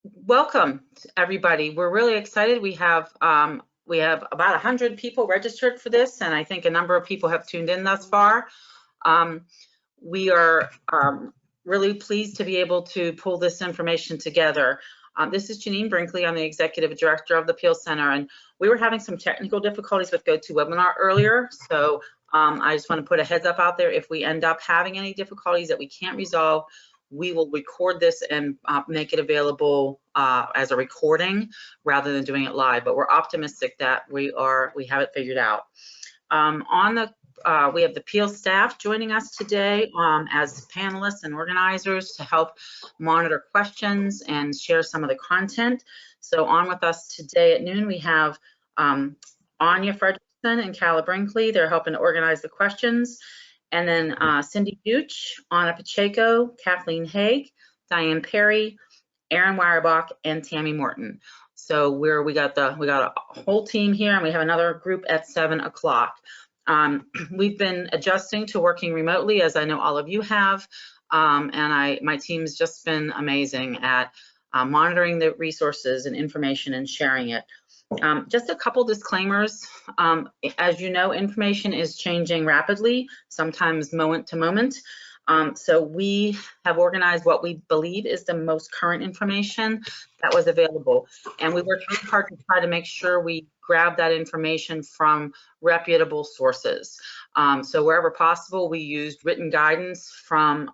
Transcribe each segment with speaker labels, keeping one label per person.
Speaker 1: Welcome, everybody. We're really excited. We have about 100 people registered for this, and I think a number of people have tuned in thus far. We are really pleased to be able to pull this information together. This is Janine Brinkley. I'm the Executive Director of the PEAL Center, and we were having some technical difficulties with GoToWebinar earlier, so I just want to put a heads up out there. If we end up having any difficulties that we can't resolve, we will record this and make it available as a recording rather than doing it live. But we're optimistic that we have it figured out. We have the PEAL staff joining us today as panelists and organizers to help monitor questions and share some of the content. So on with us today at noon, we have Anya Fredrickson and Calla Brinkley. They're helping to organize the questions. And then Cindy Buch, Anna Pacheco, Kathleen Haig, Diane Perry, Aaron Weierbach, and Tammy Morton. So we got a whole team here, and we have another group at 7 o'clock. We've been adjusting to working remotely, as I know all of you have, and my team's just been amazing at monitoring the resources and information and sharing it. Just a couple disclaimers. As you know, information is changing rapidly, sometimes moment to moment. So we have organized what we believe is the most current information that was available. And we worked really hard to try to make sure we grab that information from reputable sources. So wherever possible, we used written guidance from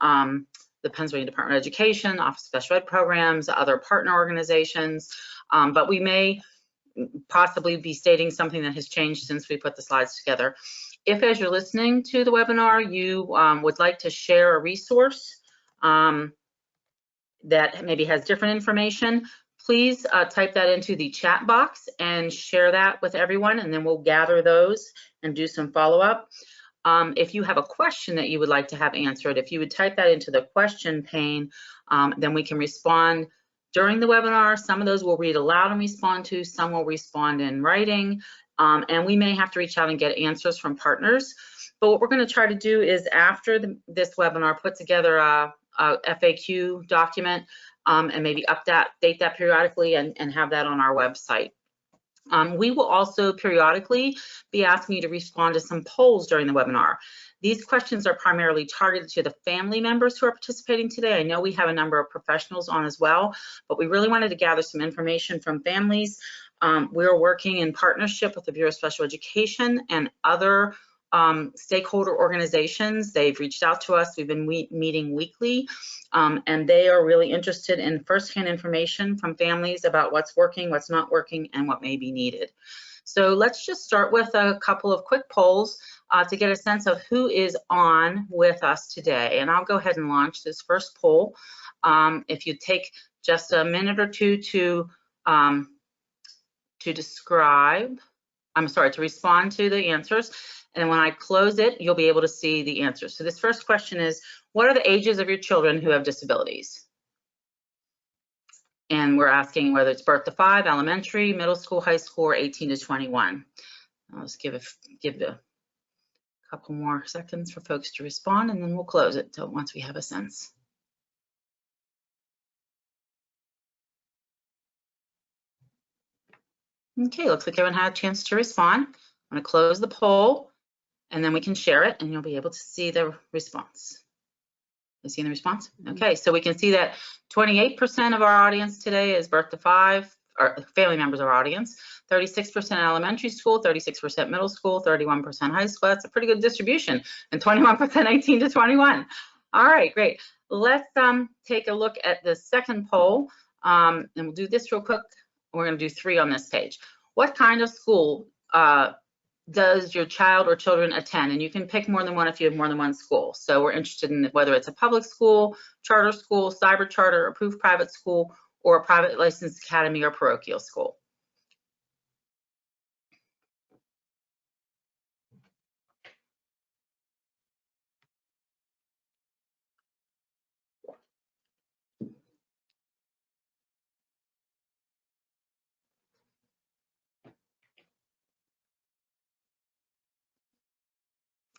Speaker 1: the Pennsylvania Department of Education, Office of Special Ed Programs, other partner organizations, but we may possibly be stating something that has changed since we put the slides together. If, as you're listening to the webinar, you would like to share a resource that maybe has different information, please type that into the chat box and share that with everyone, and then we'll gather those and do some follow-up. If you have a question that you would like to have answered, if you would type that into the question pane, then we can respond during the webinar. Some of those we'll read aloud and respond to, some will respond in writing, and we may have to reach out and get answers from partners. But what we're going to try to do is, after this webinar, put together a FAQ document and maybe update that periodically and have that on our website. We will also periodically be asking you to respond to some polls during the webinar. These questions are primarily targeted to the family members who are participating today. I know we have a number of professionals on as well, but we really wanted to gather some information from families. We're working in partnership with the Bureau of Special Education and other stakeholder organizations. They've reached out to us. We've been meeting weekly, and they are really interested in firsthand information from families about what's working, what's not working, and what may be needed. So let's just start with a couple of quick polls to get a sense of who is on with us today. And I'll go ahead and launch this first poll. If you take just a minute or two to respond to the answers. And when I close it, you'll be able to see the answers. So this first question is, what are the ages of your children who have disabilities? And we're asking whether it's birth to 5, elementary, middle school, high school, or 18 to 21. I'll just give a couple more seconds for folks to respond, and then we'll close it once we have a sense. Okay, looks like everyone had a chance to respond. I'm going to close the poll, and then we can share it, and you'll be able to see the response. You see the response? Okay, so we can see that 28% of our audience today is birth to 5, or family members of our audience, 36% elementary school, 36% middle school, 31% high school. That's a pretty good distribution, and 21% 18 to 21. All right, great. Let's take a look at the second poll, and we'll do this real quick. We're going to do 3 on this page. What kind of school does your child or children attend? And you can pick more than one if you have more than one school. So we're interested in whether it's a public school, charter school, cyber charter, approved private school, or a private licensed academy or parochial school.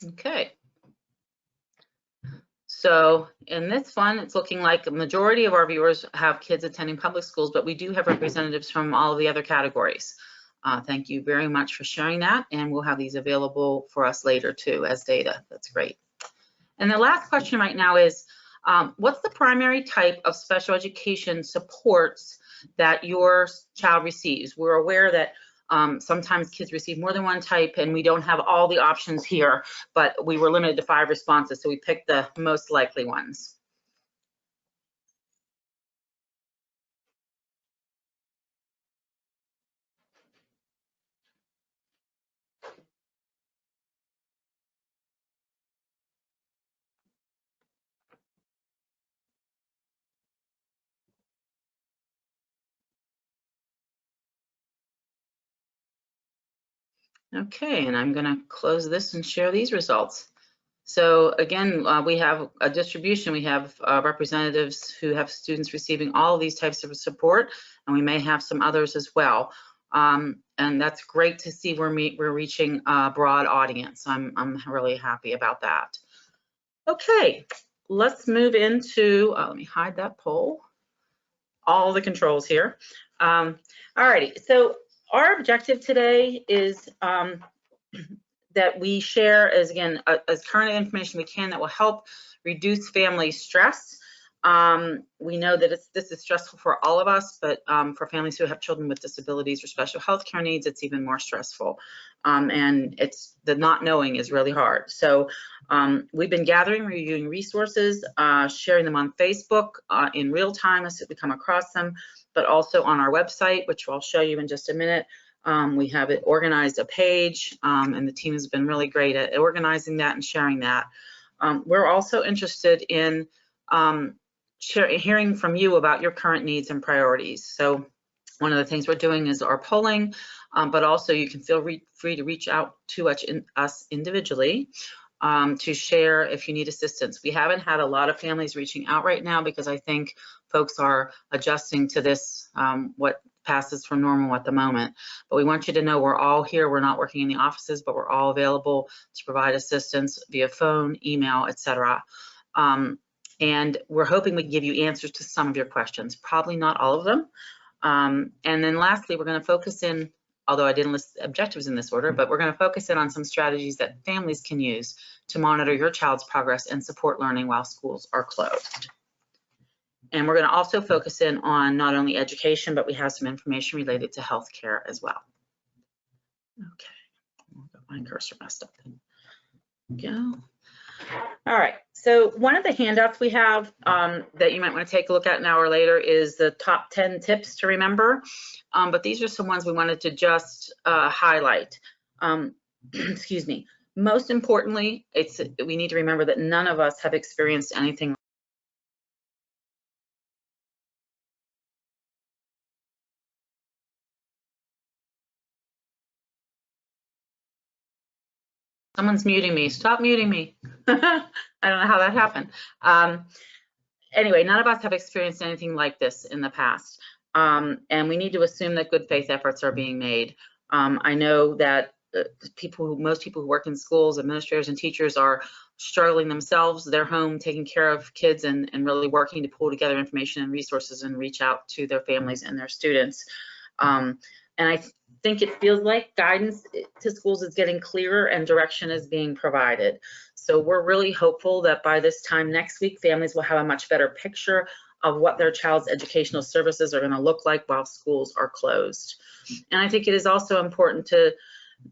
Speaker 1: Okay. So in this one, it's looking like a majority of our viewers have kids attending public schools, but we do have representatives from all of the other categories. Thank you very much for sharing that, and we'll have these available for us later too as data. That's great. And the last question right now is, what's the primary type of special education supports that your child receives? We're aware that sometimes kids receive more than one type, and we don't have all the options here, but we were limited to 5 responses, so we picked the most likely ones. Okay, and I'm going to close this and share these results. So again, we have a distribution. We have representatives who have students receiving all of these types of support, and we may have some others as well. And that's great to see we're reaching a broad audience. I'm really happy about that. Okay, let's move into, let me hide that poll, all the controls here. All righty, so our objective today is that we share as current information we can that will help reduce family stress. We know that this is stressful for all of us, but for families who have children with disabilities or special health care needs, it's even more stressful. And it's the not knowing is really hard. So we've been gathering, reviewing resources, sharing them on Facebook in real time as we come across them, but also on our website, which I'll show you in just a minute. We have it organized a page, and the team has been really great at organizing that and sharing that. We're also interested in hearing from you about your current needs and priorities. So one of the things we're doing is our polling, but also you can feel free to reach out to us individually to share if you need assistance. We haven't had a lot of families reaching out right now because I think folks are adjusting to this, what passes for normal at the moment. But we want you to know we're all here. We're not working in the offices, but we're all available to provide assistance via phone, email, etc. And we're hoping we can give you answers to some of your questions, probably not all of them. And then lastly, we're going to focus in, although I didn't list objectives in this order, but we're going to focus in on some strategies that families can use to monitor your child's progress and support learning while schools are closed. And we're going to also focus in on not only education, but we have some information related to healthcare as well. Okay, my cursor messed up. There we go. All right, so one of the handouts we have that you might want to take a look at now or later is the top 10 tips to remember. But these are some ones we wanted to just highlight. Excuse me. Most importantly, we need to remember that none of us have experienced anything. Someone's muting me. Stop muting me. I don't know how that happened. Anyway, none of us have experienced anything like this in the past. And we need to assume that good faith efforts are being made. I know that most people who work in schools, administrators and teachers are struggling themselves. They're home taking care of kids and really working to pull together information and resources and reach out to their families and their students. And I think it feels like guidance to schools is getting clearer and direction is being provided. So we're really hopeful that by this time next week, families will have a much better picture of what their child's educational services are going to look like while schools are closed. And I think it is also important to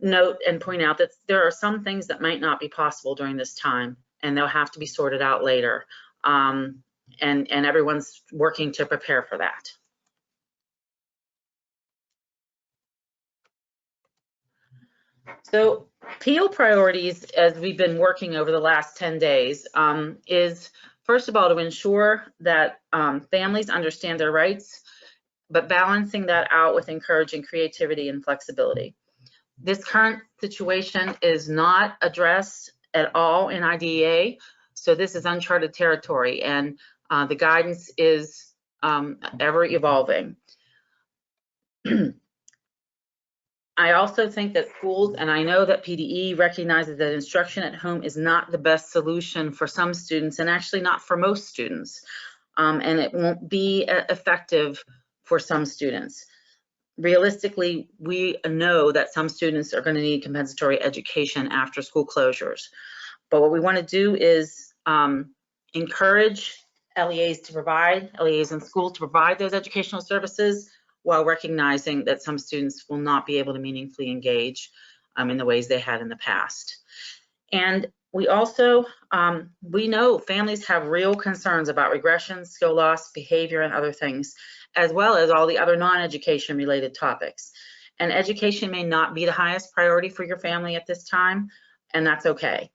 Speaker 1: note and point out that there are some things that might not be possible during this time, and they'll have to be sorted out later. And everyone's working to prepare for that. So PEAL priorities, as we've been working over the last 10 days, is first of all to ensure that families understand their rights, but balancing that out with encouraging creativity and flexibility. This current situation is not addressed at all in IDEA, so this is uncharted territory, and the guidance is ever evolving. I also think that schools, and I know that PDE recognizes that instruction at home is not the best solution for some students, and actually not for most students, and it won't be effective for some students. Realistically, we know that some students are going to need compensatory education after school closures. But what we want to do is encourage LEAs in school to provide those educational services, while recognizing that some students will not be able to meaningfully engage in the ways they had in the past. And we also, we know families have real concerns about regression, skill loss, behavior, and other things, as well as all the other non-education related topics. And education may not be the highest priority for your family at this time, and that's okay.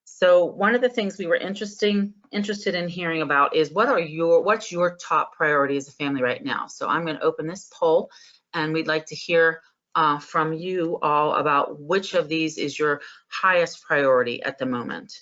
Speaker 1: So one of the things we were interested in hearing about is what's your top priority as a family right now? So I'm going to open this poll, and we'd like to hear from you all about which of these is your highest priority at the moment.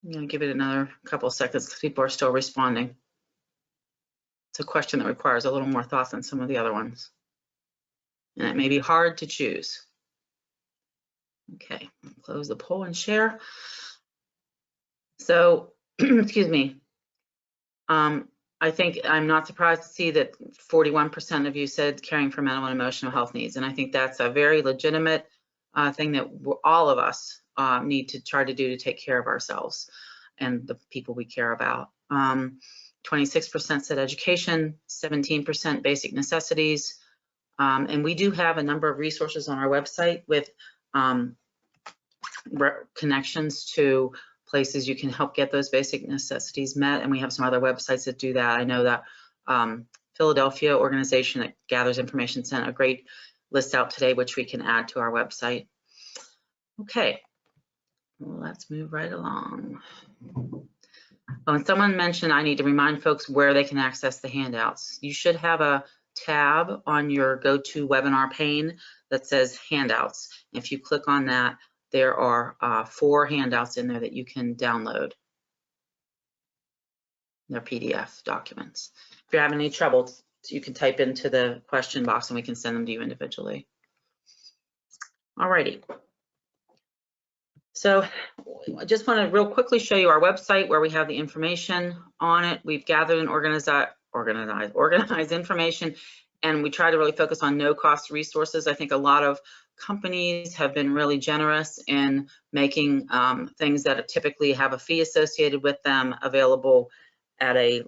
Speaker 1: I'm going to give it another couple of seconds because people are still responding. It's a question that requires a little more thought than some of the other ones, and it may be hard to choose. Okay, close the poll and share. So, excuse me. I think I'm not surprised to see that 41% of you said caring for mental and emotional health needs, and I think that's a very legitimate thing that all of us need to try to do to take care of ourselves and the people we care about. 26% said education, 17% basic necessities, and we do have a number of resources on our website with connections to places you can help get those basic necessities met, and we have some other websites that do that. I know that Philadelphia organization that gathers information sent a great list out today, which we can add to our website. Okay, well, let's move right along. Oh, and someone mentioned I need to remind folks where they can access the handouts. You should have a tab on your GoToWebinar pane that says handouts. If you click on that, there are 4 handouts in there that you can download. They're PDF documents. If you're having any trouble, you can type into the question box and we can send them to you individually. Alrighty. So I just want to real quickly show you our website where we have the information on it. We've gathered and organized information, and we try to really focus on no-cost resources. I think a lot of companies have been really generous in making things that typically have a fee associated with them available at a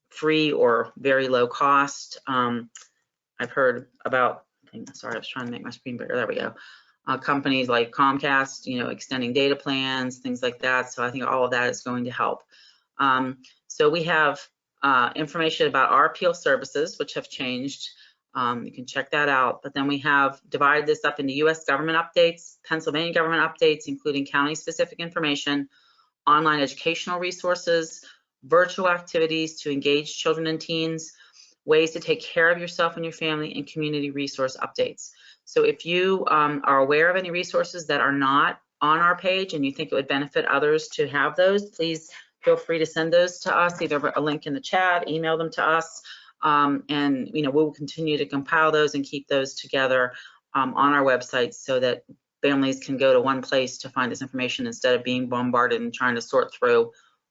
Speaker 1: free or very low cost. I've heard about, sorry, I was trying to make my screen bigger. There we go. Companies like Comcast, you know, extending data plans, things like that. So I think all of that is going to help. So we have information about our PEAL services, which have changed. You can check that out. But then we have divided this up into U.S. government updates, Pennsylvania government updates, including county-specific information, online educational resources, virtual activities to engage children and teens, ways to take care of yourself and your family, and community resource updates. So if you are aware of any resources that are not on our page and you think it would benefit others to have those, please feel free to send those to us, either a link in the chat, email them to us, and you know, we'll continue to compile those and keep those together on our website so that families can go to one place to find this information instead of being bombarded and trying to sort through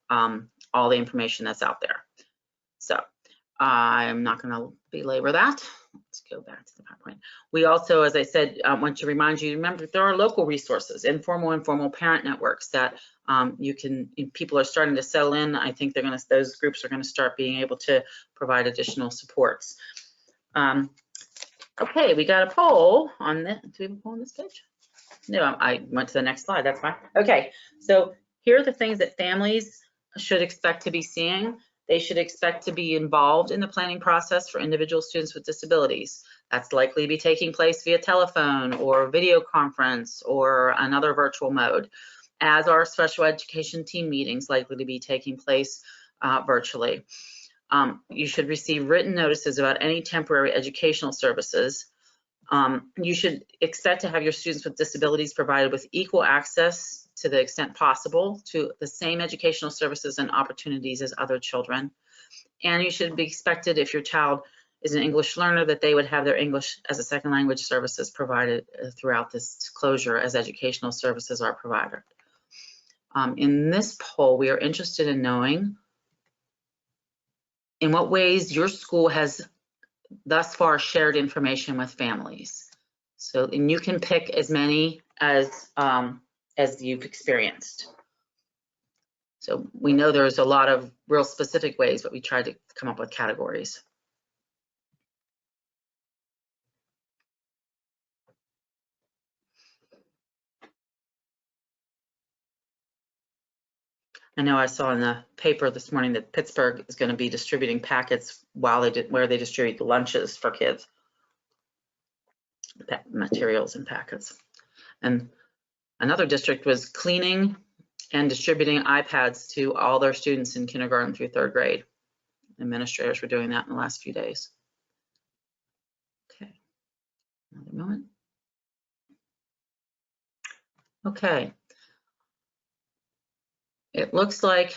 Speaker 1: all the information that's out there. So I'm not going to belabor that. Let's go back to the PowerPoint. We also, as I said, want to remind you, remember there are local resources, informal parent networks that you can, people are starting to settle in. I think they're going to, those groups are going to start being able to provide additional supports. Okay, we got a poll on this. Do we have a poll on this page? No, I went to the next slide. That's fine. Okay, so here are the things that families should expect to be seeing. They should expect to be involved in the planning process for individual students with disabilities. That's likely to be taking place via telephone or video conference or another virtual mode, as are special education team meetings likely to be taking place virtually. You should receive written notices about any temporary educational services. You should expect to have your students with disabilities provided with equal access to the extent possible to the same educational services and opportunities as other children. And you should be expected, if your child is an English learner, that they would have their English as a second language services provided throughout this closure as educational services are provided. In this poll, we are interested in knowing in what ways your school has thus far shared information with families. So, and you can pick as many as you've experienced. So we know there's a lot of real specific ways, but we tried to come up with categories. I know I saw in the paper this morning that Pittsburgh is going to be distributing packets where they distribute the lunches for kids, materials and packets. And another district was cleaning and distributing iPads to all their students in kindergarten through 3rd grade. Administrators were doing that in the last few days. Okay, another moment. Okay. It looks like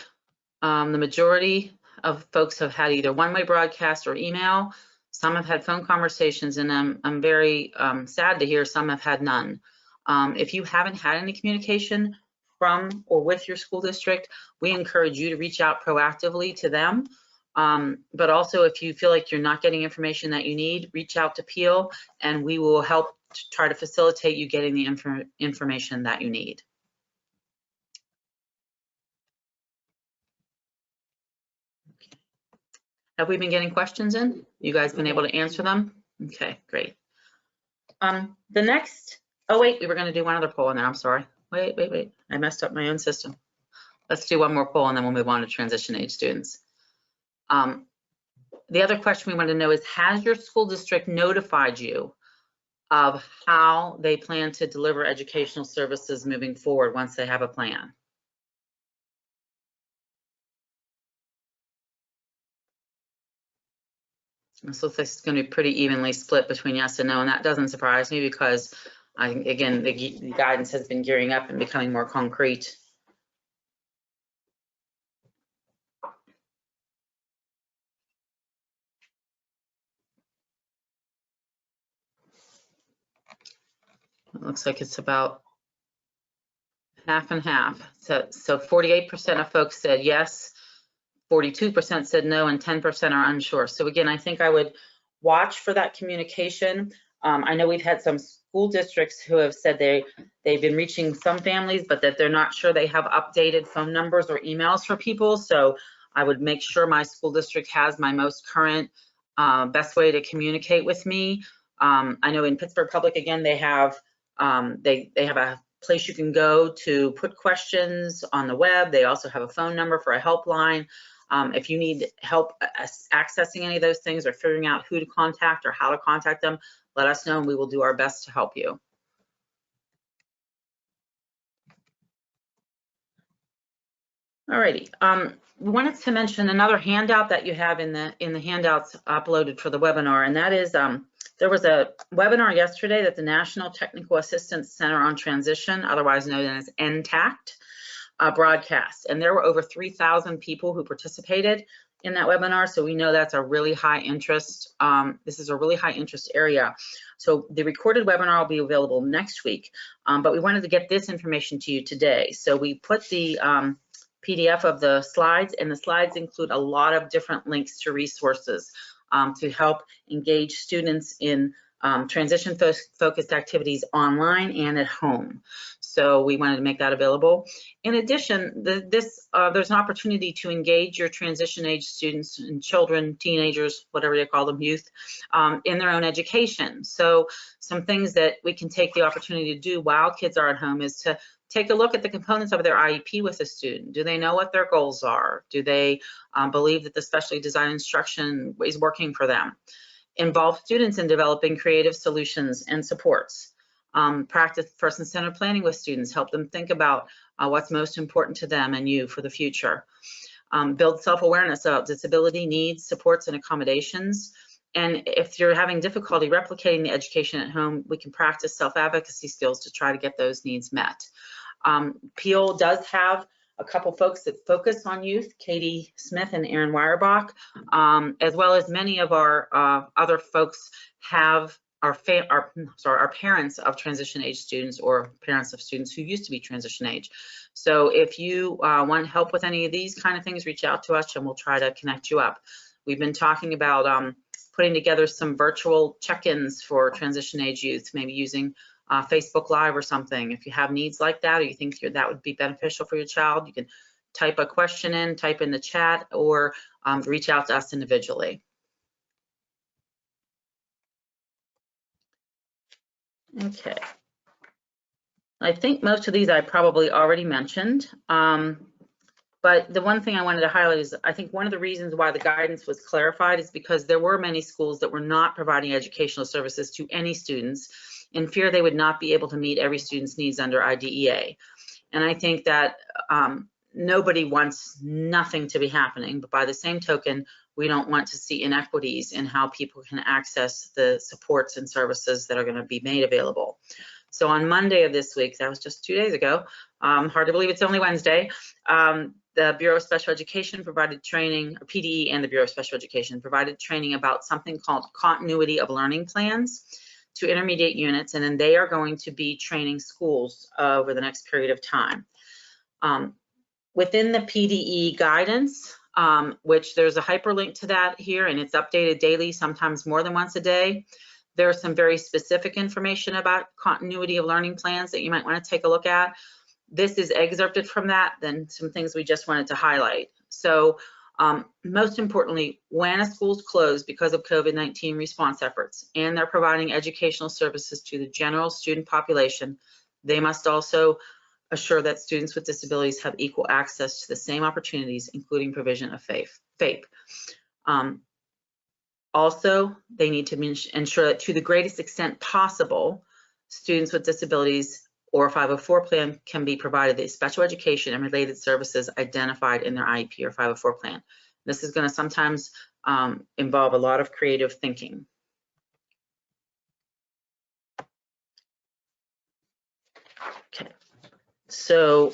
Speaker 1: the majority of folks have had either one-way broadcast or email. Some have had phone conversations, and I'm very sad to hear some have had none. If you haven't had any communication from or with your school district, we encourage you to reach out proactively to them. But also, if you feel like you're not getting information that you need, reach out to PEAL, and we will help to try to facilitate you getting the information that you need. Have we been getting questions in? You guys been able to answer them? Okay, great. The next, oh wait, we were gonna do one other poll in there, I'm sorry. Wait, I messed up my own system. Let's do one more poll and then we'll move on to transition age students. The other question we want to know is, has your school district notified you of how they plan to deliver educational services moving forward once they have a plan? This looks like it's going to be pretty evenly split between yes and no, and that doesn't surprise me because, again, the guidance has been gearing up and becoming more concrete. It looks like it's about half and half. So 48% of folks said yes, 42% said no, and 10% are unsure. So again, I think I would watch for that communication. I know we've had some school districts who have said they've been reaching some families, but that they're not sure they have updated phone numbers or emails for people. So I would make sure my school district has my most current, best way to communicate with me. I know in Pittsburgh Public, again, they have a place you can go to put questions on the web. They also have a phone number for a helpline. If you need help accessing any of those things or figuring out who to contact or how to contact them, let us know and we will do our best to help you. Alrighty, we wanted to mention another handout that you have in the handouts uploaded for the webinar, and that is there was a webinar yesterday that the National Technical Assistance Center on Transition, otherwise known as NTACT, broadcast, and there were over 3,000 people who participated in that webinar, so we know that's a really high interest. This is a really high interest area. So the recorded webinar will be available next week, but we wanted to get this information to you today. So we put the PDF of the slides, and the slides include a lot of different links to resources to help engage students in transition-focused activities online and at home. So we wanted to make that available. In addition, there's an opportunity to engage your transition age students and children, teenagers, whatever you call them, youth, in their own education. So some things that we can take the opportunity to do while kids are at home is to take a look at the components of their IEP with a student. Do they know what their goals are? Do they believe that the specially designed instruction is working for them? Involve students in developing creative solutions and supports. Practice person-centered planning with students, help them think about what's most important to them and you for the future. Build self-awareness about disability needs, supports, and accommodations. And if you're having difficulty replicating the education at home, we can practice self-advocacy skills to try to get those needs met. PEAL does have a couple folks that focus on youth, Katie Smith and Aaron Weyerbach, as well as many of our other folks have our parents of transition age students or parents of students who used to be transition age. So if you want help with any of these kind of things, reach out to us and we'll try to connect you up. We've been talking about putting together some virtual check-ins for transition age youth, maybe using Facebook Live or something. If you have needs like that, or you think that would be beneficial for your child, you can type a question in, type in the chat, or reach out to us individually. Okay. I think most of these I probably already mentioned, but the one thing I wanted to highlight is I think one of the reasons why the guidance was clarified is because there were many schools that were not providing educational services to any students in fear they would not be able to meet every student's needs under IDEA. And I think that nobody wants nothing to be happening, but by the same token, we don't want to see inequities in how people can access the supports and services that are going to be made available. So on Monday of this week, that was just 2 days ago, hard to believe it's only Wednesday, the Bureau of Special Education provided training, or PDE and the Bureau of Special Education provided training about something called continuity of learning plans to intermediate units, and then they are going to be training schools over the next period of time. Within the PDE guidance, which there's a hyperlink to that here, and it's updated daily, sometimes more than once a day. There's some very specific information about continuity of learning plans that you might want to take a look at. This is excerpted from that, then some things we just wanted to highlight. So most importantly, when a school's closed because of COVID-19 response efforts and they're providing educational services to the general student population, they must also assure that students with disabilities have equal access to the same opportunities, including provision of FAPE. Also, they need to ensure that to the greatest extent possible, students with disabilities or a 504 plan can be provided the special education and related services identified in their IEP or 504 plan. This is going to sometimes involve a lot of creative thinking. Okay, so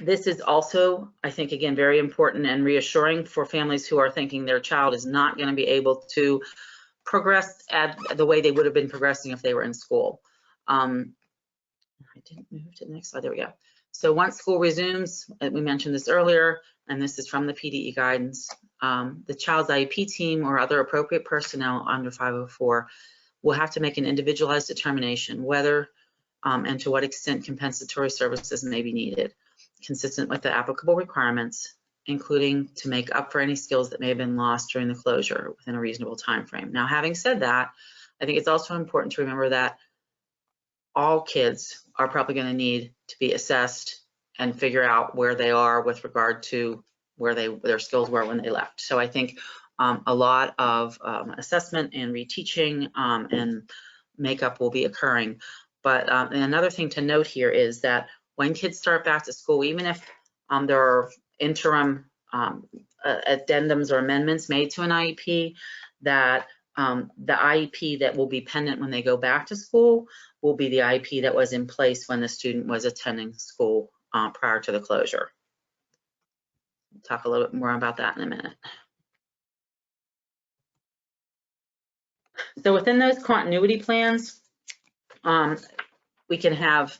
Speaker 1: this is also, I think, again, very important and reassuring for families who are thinking their child is not going to be able to progress at the way they would have been progressing if they were in school. I didn't move to the next slide. There we go. So once school resumes, we mentioned this earlier, and this is from the PDE guidance, the child's IEP team or other appropriate personnel under 504 will have to make an individualized determination whether and to what extent compensatory services may be needed, consistent with the applicable requirements, including to make up for any skills that may have been lost during the closure within a reasonable time frame. Now, having said that, I think it's also important to remember that all kids are probably going to need to be assessed and figure out where they are with regard to where their skills were when they left. So I think a lot of assessment and reteaching and makeup will be occurring. But and another thing to note here is that when kids start back to school, even if there are interim addendums or amendments made to an IEP, that the IEP that will be pendant when they go back to school will be the IEP that was in place when the student was attending school prior to the closure. We'll talk a little bit more about that in a minute. So within those continuity plans, we can have,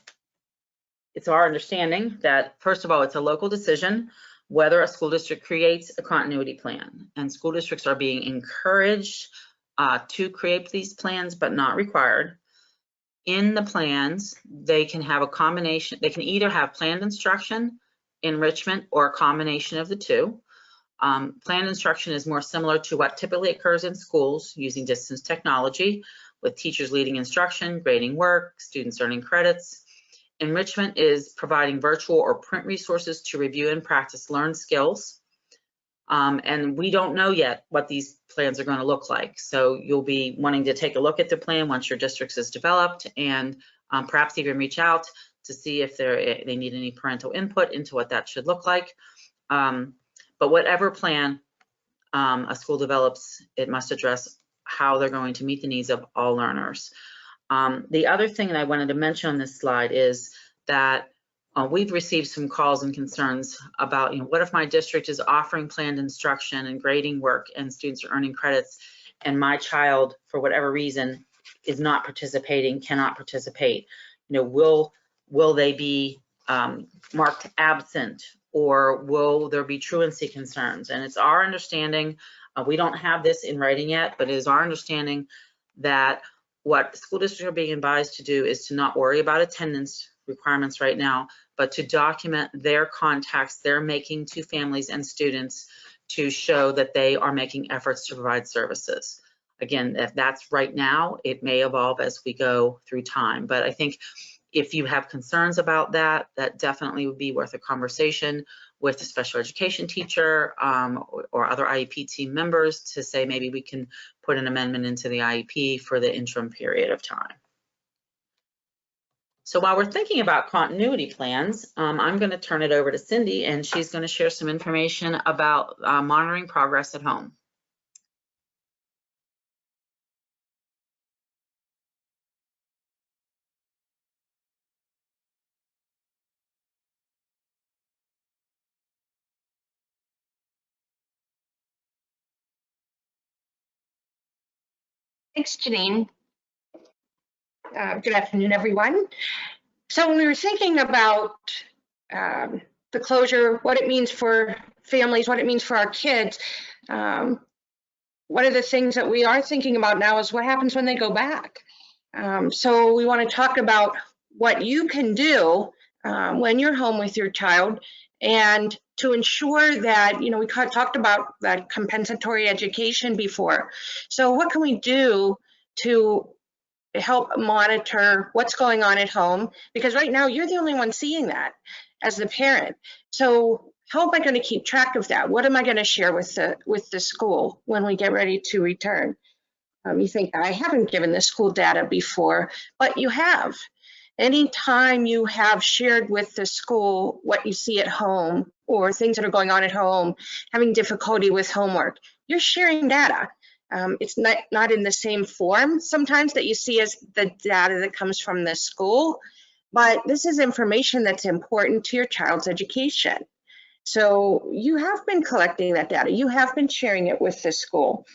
Speaker 1: it's our understanding that, first of all, it's a local decision whether a school district creates a continuity plan. And school districts are being encouraged to create these plans, but not required. in the plans, they can have a combination. They can either have planned instruction, enrichment, or a combination of the two. Planned instruction is more similar to what typically occurs in schools using distance technology, with teachers leading instruction, grading work, students earning credits. Enrichment is providing virtual or print resources to review and practice learned skills. And we don't know yet what these plans are going to look like. So you'll be wanting to take a look at the plan once your district is developed, and perhaps even reach out to see if they need any parental input into what that should look like. But whatever plan a school develops, it must address how they're going to meet the needs of all learners. The other thing that I wanted to mention on this slide is that we've received some calls and concerns about, what if my district is offering planned instruction and grading work and students are earning credits, and my child, for whatever reason, is not participating, cannot participate? Will they be marked absent, or will there be truancy concerns? And it's our understanding, we don't have this in writing yet, but it is our understanding that what school districts are being advised to do is to not worry about attendance requirements right now, but to document their contacts they're making to families and students to show that they are making efforts to provide services. Again, if that's right now, it may evolve as we go through time. But I think if you have concerns about that, that definitely would be worth a conversation with a special education teacher or other IEP team members to say maybe we can put an amendment into the IEP for the interim period of time. So while we're thinking about continuity plans, I'm going to turn it over to Cindy, and she's going to share some information about monitoring progress at home.
Speaker 2: Thanks, Janine. Good afternoon, everyone. So when we were thinking about the closure, what it means for families, what it means for our kids, one of the things that we are thinking about now is what happens when they go back. So we want to talk about what you can do when you're home with your child, and to ensure that, we talked about that compensatory education before. So what can we do to help monitor what's going on at home? Because right now you're the only one seeing that as the parent. So how am I going to keep track of that? What am I going to share with the school when we get ready to return? You think, I haven't given the school data before, but you have. Anytime you have shared with the school what you see at home or things that are going on at home, having difficulty with homework, you're sharing data. It's not in the same form sometimes that you see as the data that comes from the school, but this is information that's important to your child's education. So you have been collecting that data. You have been sharing it with the school.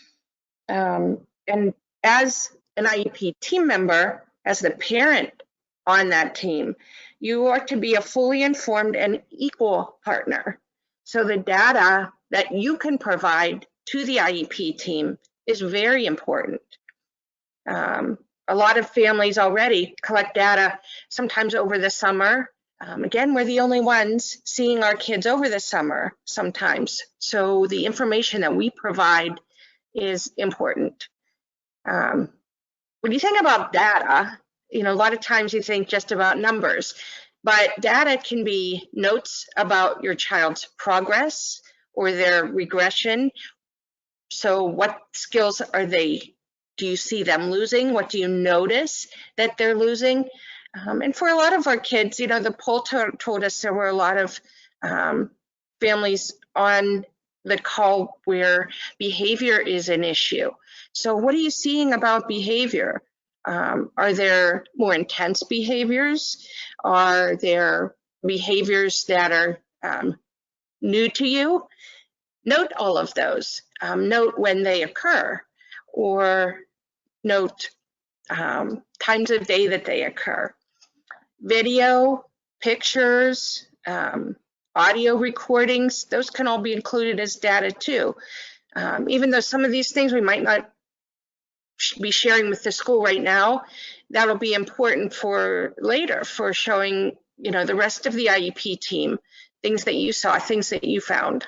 Speaker 2: And as an IEP team member, as the parent on that team, you are to be a fully informed and equal partner. So the data that you can provide to the IEP team is very important. A lot of families already collect data sometimes over the summer. Again, we're the only ones seeing our kids over the summer sometimes. So the information that we provide is important. When you think about data, a lot of times you think just about numbers, but data can be notes about your child's progress or their regression. So what skills do you see them losing? What do you notice that they're losing? And for a lot of our kids, the poll told us there were a lot of families on the call where behavior is an issue. So what are you seeing about behavior? Are there more intense behaviors? Are there behaviors that are new to you? Note all of those. Note when they occur, or note times of day that they occur. Video, pictures, audio recordings, those can all be included as data too. Even though some of these things we might not be sharing with the school right now, that'll be important for later, for showing, you know, the rest of the IEP team, things that you saw, things that you found.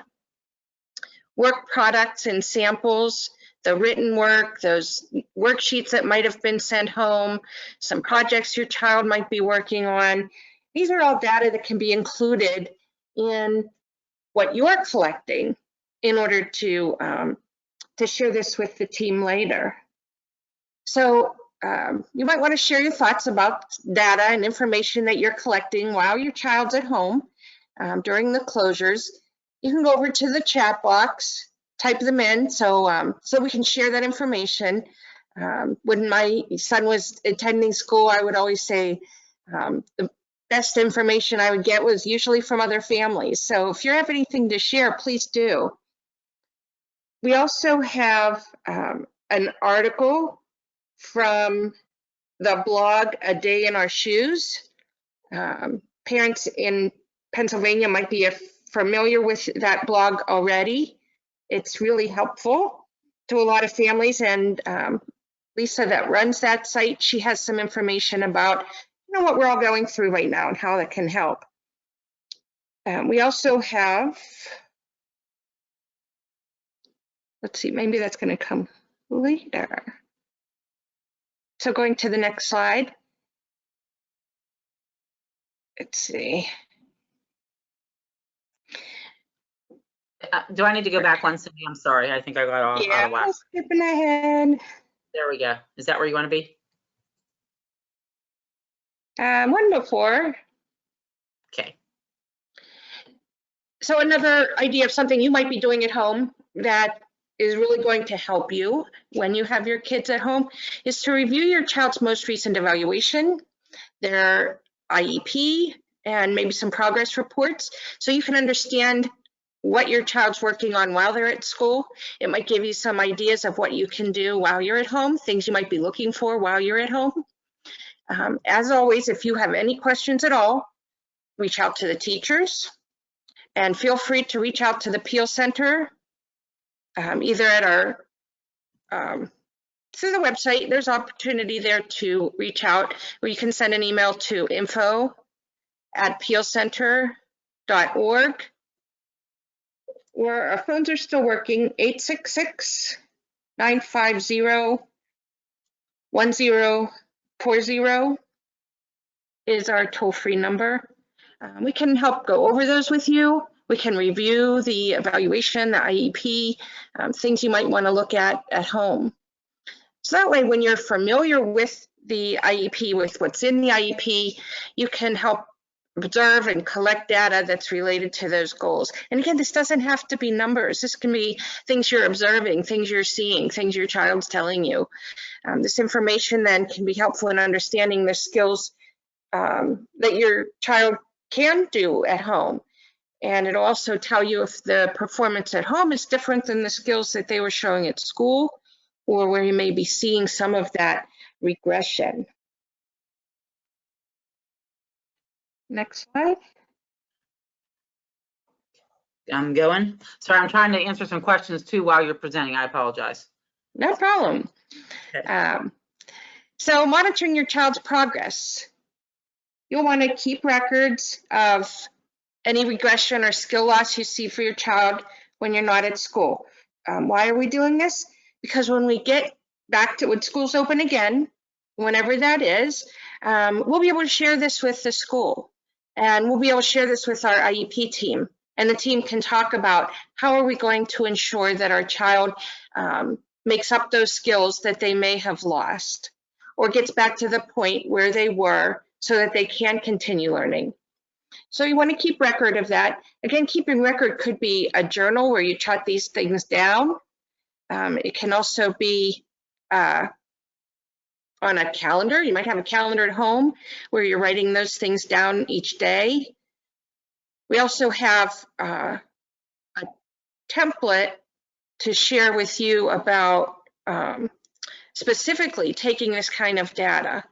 Speaker 2: Work products and samples, the written work, those worksheets that might have been sent home, some projects your child might be working on. These are all data that can be included in what you're collecting in order to share this with the team later. So you might want to share your thoughts about data and information that you're collecting while your child's at home during the closures. You can go over to the chat box, type them in so we can share that information. When my son was attending school, I would always say the best information I would get was usually from other families. So if you have anything to share, please do. We also have an article from the blog A Day in Our Shoes. Parents in Pennsylvania might be familiar with that blog already. It's really helpful to a lot of families, and Lisa that runs that site, she has some information about, you know, what we're all going through right now and how that can help. We also have, let's see, maybe that's going to come later. So going to the next slide. Let's see.
Speaker 1: Do I need to go back one, Cindy? I'm sorry. I think I got all out of whack.
Speaker 2: Skipping ahead.
Speaker 1: There we go. Is that where you want to be?
Speaker 2: One before.
Speaker 1: Okay.
Speaker 2: So another idea of something you might be doing at home that is really going to help you when you have your kids at home is to review your child's most recent evaluation, their IEP, and maybe some progress reports, so you can understand what your child's working on while they're at school. It might give you some ideas of what you can do while you're at home, things you might be looking for while you're at home. As always, if you have any questions at all, reach out to the teachers, and feel free to reach out to the PEAL Center, either at our, through the website. There's opportunity there to reach out, or you can send an email to info@pealcenter.org. Or our phones are still working, 866-950-1040 is our toll-free number. We can help go over those with you. We can review the evaluation, the IEP, things you might want to look at home. So that way, when you're familiar with the IEP, with what's in the IEP, you can help observe and collect data that's related to those goals. And again, this doesn't have to be numbers. This can be things you're observing, things you're seeing, things your child's telling you. This information then can be helpful in understanding the skills that your child can do at home. And it'll also tell you if the performance at home is different than the skills that they were showing at school, or where you may be seeing some of that regression. Next slide.
Speaker 1: I'm going. Sorry, I'm trying to answer some questions too while you're presenting. I apologize.
Speaker 2: No problem.
Speaker 1: Okay.
Speaker 2: So monitoring your child's progress. You'll want to keep records of any regression or skill loss you see for your child when you're not at school. Why are we doing this? Because when we get back to when school's open again, whenever that is, we'll be able to share this with the school. And we'll be able to share this with our IEP team. And the team can talk about how are we going to ensure that our child makes up those skills that they may have lost, or gets back to the point where they were so that they can continue learning. So you want to keep record of that. Again, keeping record could be a journal where you jot these things down. It can also be on a calendar. You might have a calendar at home where you're writing those things down each day. We also have a template to share with you about specifically taking this kind of data.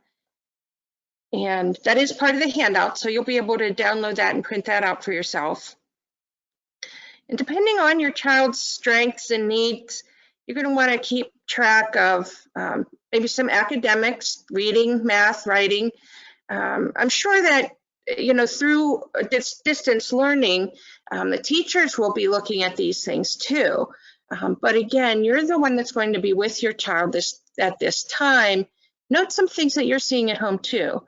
Speaker 2: And that is part of the handout, so you'll be able to download that and print that out for yourself. And depending on your child's strengths and needs, you're going to want to keep track of maybe some academics, reading, math, writing. I'm sure that, you know, through this distance learning, the teachers will be looking at these things too. But again, you're the one that's going to be with your child at this time. Note some things that you're seeing at home too.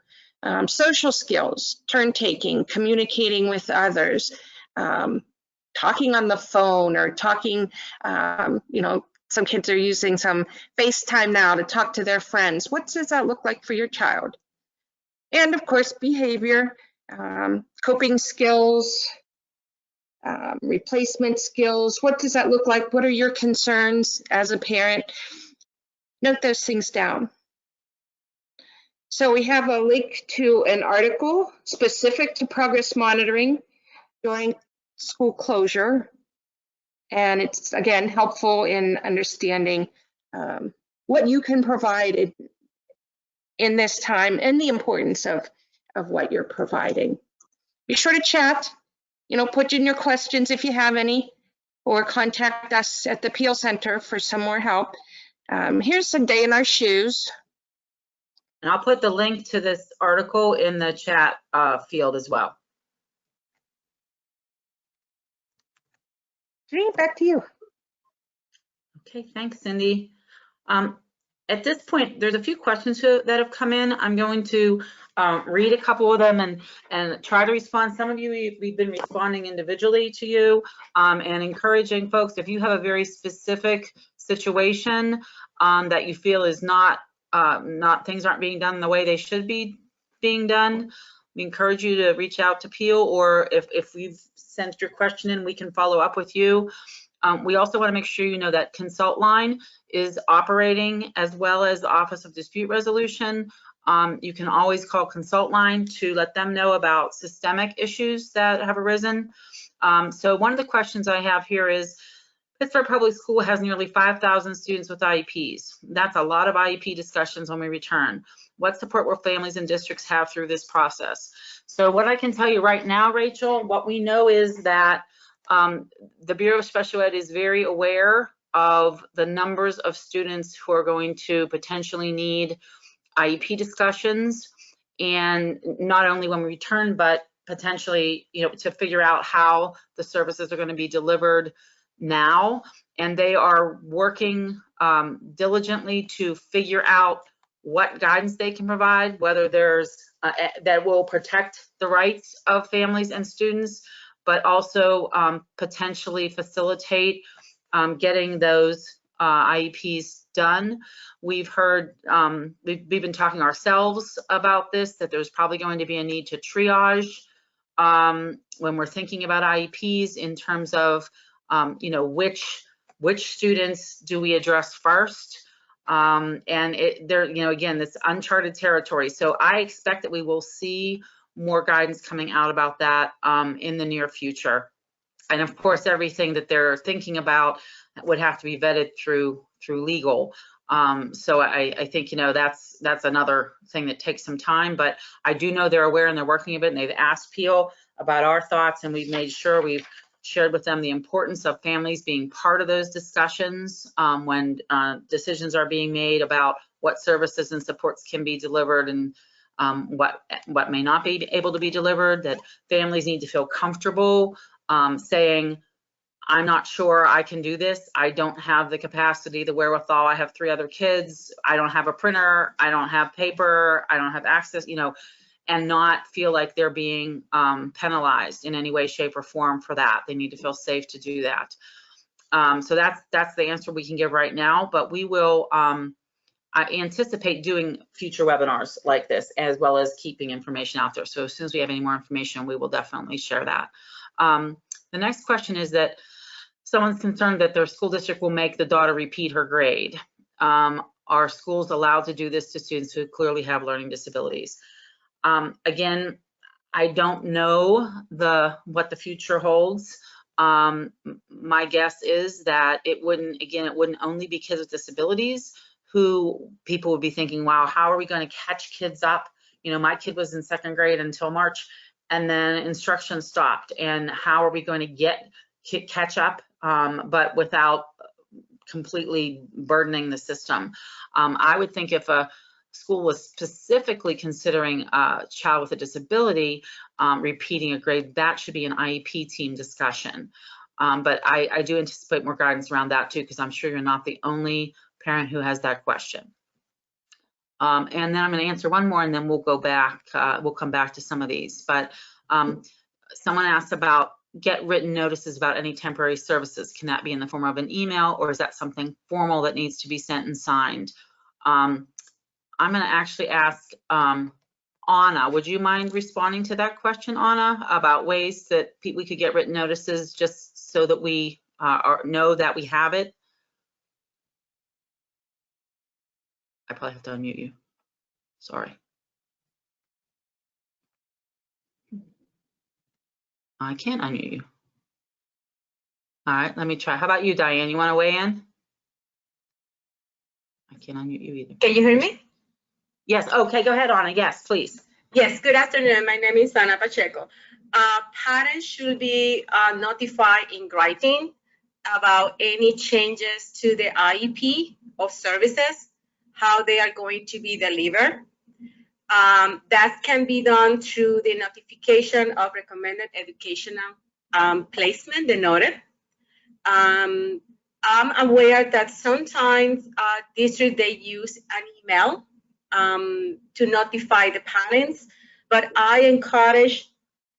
Speaker 2: Social skills, turn taking, communicating with others, talking on the phone or talking, you know, some kids are using some FaceTime now to talk to their friends. What does that look like for your child? And of course, behavior, coping skills, replacement skills. What does that look like? What are your concerns as a parent? Note those things down. So we have a link to an article specific to progress monitoring during school closure. And it's, again, helpful in understanding what you can provide in this time and the importance of what you're providing. Be sure to chat, you know, put in your questions if you have any, or contact us at the PEAL Center for some more help. Here's a day in our shoes.
Speaker 1: And I'll put the link to this article in the chat field as well.
Speaker 2: Back to you.
Speaker 1: Okay, thanks, Cindy. At this point, there's a few questions that have come in. I'm going to read a couple of them and try to respond. Some of you, we've been responding individually to you and encouraging folks, if you have a very specific situation that you feel is things aren't being done the way they should be being done, we encourage you to reach out to PEAL, or if we've sent your question in, we can follow up with you. We also want to make sure you know that Consult Line is operating, as well as the Office of Dispute Resolution. You can always call Consult Line to let them know about systemic issues that have arisen. So one of the questions I have here is, Pittsburgh Public School has nearly 5,000 students with IEPs. That's a lot of IEP discussions when we return. What support will families and districts have through this process? So what I can tell you right now, Rachel, what we know is that the Bureau of Special Ed is very aware of the numbers of students who are going to potentially need IEP discussions, and not only when we return, but potentially, you know, to figure out how the services are going to be delivered now. And they are working diligently to figure out what guidance they can provide, whether there's that will protect the rights of families and students, but also potentially facilitate getting those IEPs done. We've heard, we've been talking ourselves about this, that there's probably going to be a need to triage when we're thinking about IEPs in terms of, you know, which students do we address first? And there, you know, again, this uncharted territory. So I expect that we will see more guidance coming out about that in the near future. And of course, everything that they're thinking about would have to be vetted through legal. So I think, you know, that's another thing that takes some time, but I do know they're aware and they're working of it, and they've asked PEAL about our thoughts, and we've made sure we've shared with them the importance of families being part of those discussions when decisions are being made about what services and supports can be delivered and what may not be able to be delivered, that families need to feel comfortable saying, I'm not sure I can do this. I don't have the capacity, the wherewithal. I have 3 other kids. I don't have a printer. I don't have paper. I don't have access, you know, and not feel like they're being penalized in any way, shape, or form for that. They need to feel safe to do that. So that's the answer we can give right now, but we will I anticipate doing future webinars like this, as well as keeping information out there. So as soon as we have any more information, we will definitely share that. The next question is that someone's concerned that their school district will make the daughter repeat her grade. Are schools allowed to do this to students who clearly have learning disabilities? Again, I don't know what the future holds. My guess is that it wouldn't only be kids with disabilities who people would be thinking, wow, how are we going to catch kids up? You know, my kid was in 2nd grade until March, and then instruction stopped. And how are we going to catch up, but without completely burdening the system. I would think if a school was specifically considering a child with a disability repeating a grade, that should be an IEP team discussion. But I do anticipate more guidance around that too, because I'm sure you're not the only parent who has that question. And then I'm going to answer one more, and then we'll go back. We'll come back to some of these. But someone asked about get written notices about any temporary services. Can that be in the form of an email, or is that something formal that needs to be sent and signed? I'm going to actually ask Anna. Would you mind responding to that question, Anna, about ways that we could get written notices just so that we know that we have it? I probably have to unmute you. Sorry. I can't unmute you. All right, let me try. How about you, Diane? You want to weigh in? I can't unmute you either.
Speaker 3: Can you hear me?
Speaker 1: Yes. Okay, go ahead, Anna. Yes, please.
Speaker 3: Yes, good afternoon. My name is Ana Pacheco. Parents should be notified in writing about any changes to the IEP of services, how they are going to be delivered. That can be done through the notification of recommended educational placement, the noted. I'm aware that sometimes districts, they use an email to notify the parents, but I encourage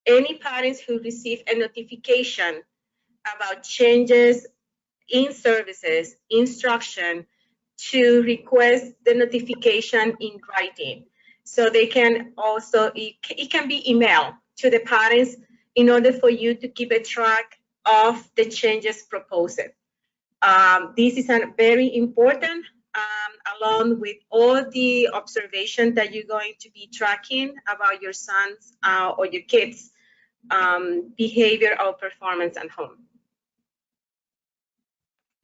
Speaker 3: any parents who receive a notification about changes in services, instruction, to request the notification in writing. So they can also, it can be emailed to the parents in order for you to keep a track of the changes proposed. This is very important, along with all the observation that you're going to be tracking about your son's or your kids' behavior or performance at home.